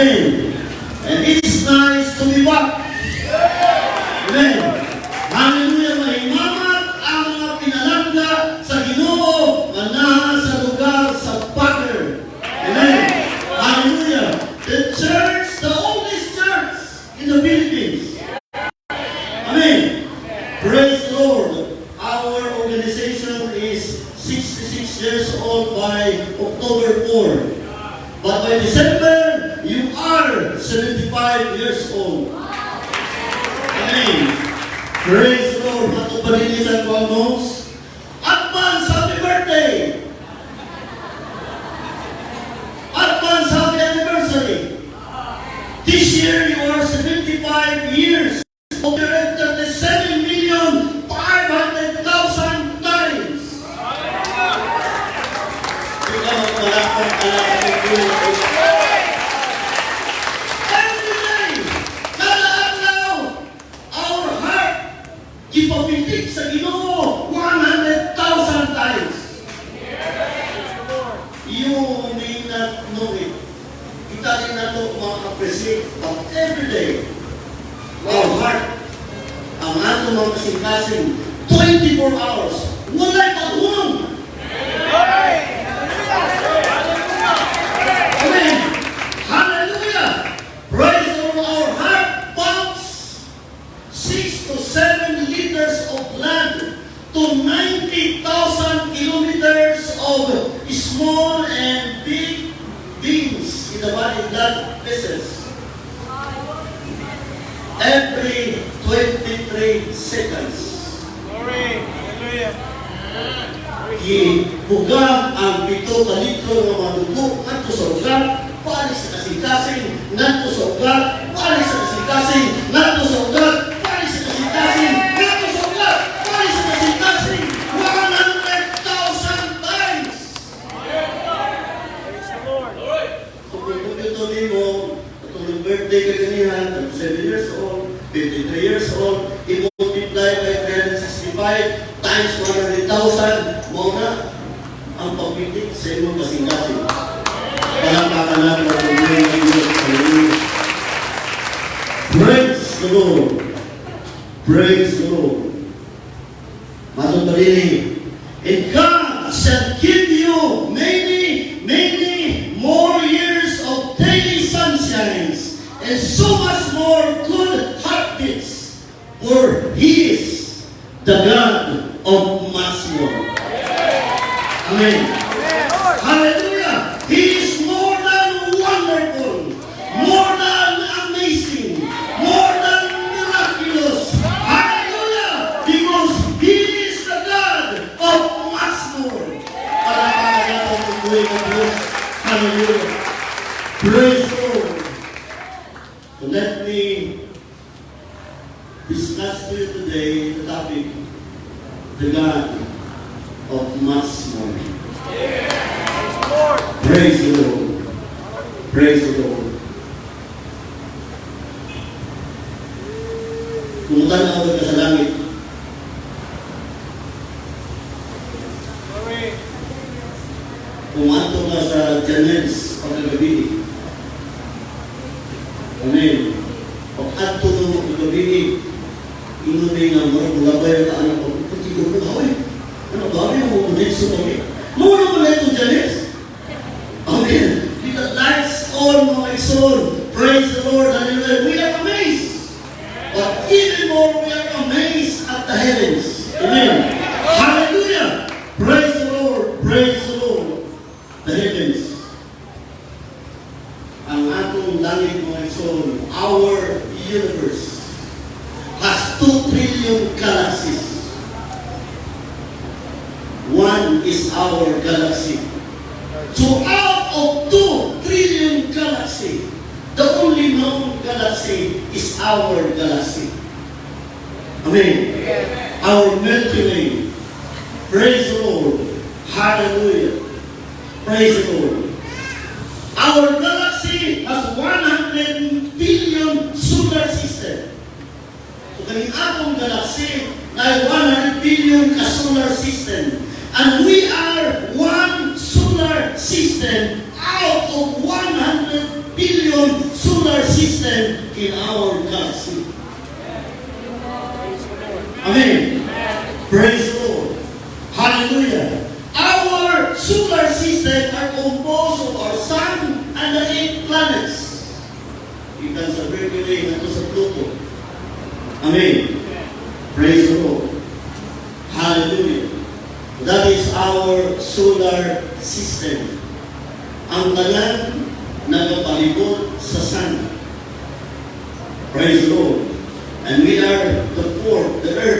Amen. And it's nice to be back. Amen. Hallelujah. Mahimamat ang mga pinalangga sa Ginoo na nasa lugar sa Father. Amen. Hallelujah. The church, the oldest church in the Philippines. Amen. Praise the Lord. Our organization is 66 years old by October 4. But by December, you are 75 years old. Amen. Praise the Lord. Matupalinisan ko ang notes. Advance happy birthday! Advance happy anniversary! This year, you are 75 years. You're entered the 7,500,000 times. Ikaw ang malakot every day, kada adlaw, our heart ipapitik sa Ginoo 100,000 times. You may not know it. Kita rin na ito ma-appreciate, but every day, our heart, ang ato mga kasing-kasing 24 hours, wala'y pag-unong. Amen. Hallelujah. Praise the Lord. Our heart pumps 6 to 7 liters of blood to 90,000 kilometers of small and big veins in the body blood vessels. Every 23 seconds. Glory. Hallelujah. Ibugang ang 7 ka litro ng mga dugo ngadto sa ugat, palis sa kasing-kasing, ngadto sa ugat, palis sa kasing-kasing, ngadto sa ugat, palis sa kasing-kasing, ngadto sa ugat, palis sa kasing-kasing, 100,000 times! Praise the Lord. So kung ito din mo, itong birthday ka ganihan, 7 years old, 53 years old, i-multiply by 365 times 100,000, mo na ang pagpitik sa imong kasing-kasing. Palakpakan natin ang pagpitik ng Diyos. Praise the Lord. Praise the Lord. Matong parinig. And God shall give you many, many more years of daily sunshines and so much more good heartbeats, for He is the God of much more. Amen. Hallelujah. He is more than wonderful, more than amazing, more than miraculous. Hallelujah. Because He is the God of much more. Hallelujah. Praise the Lord. So let me discuss to you today the topic, the God of much more. Praise the Lord. Praise the Lord. Kung tanaw ka sa langit, kung ato ka sa Janels pagkagabi, amen. Pag ato mo pagkagabi, inunay nga mo, mulabay ka anak ko, pagkigo ko, haway, ano ba? Ano mo ulit sa kami? Muna mo na ito, Janels. Amen. With the lights on, my soul, praise the Lord, hallelujah. We are amazed. But even more, we are amazed at the heavens. Amen. Hallelujah. Praise the Lord. Praise the Lord. The heavens. Ang atong langit, my soul, our universe, has 2 trillion galaxies. One is our galaxy. So out of 2 trillion galaxies, the only known galaxy is our galaxy. Amen. Our Milky Way. Praise the Lord. Hallelujah. Praise the Lord. Our galaxy has 100 billion solar system. So kaning atong galaxy na 100 billion ka solar system. And we are one solar system out of 100 billion system in our galaxy. Amen. Praise the Lord. Hallelujah. Our solar system are composed of our sun and the 8 planets. Ikan sa Mercury at sa Pluto. Amen. Praise the Lord. Hallelujah. That is our solar system. Ang talan nagapalibot sa sun. Praise the Lord. And we are the fourth, the earth.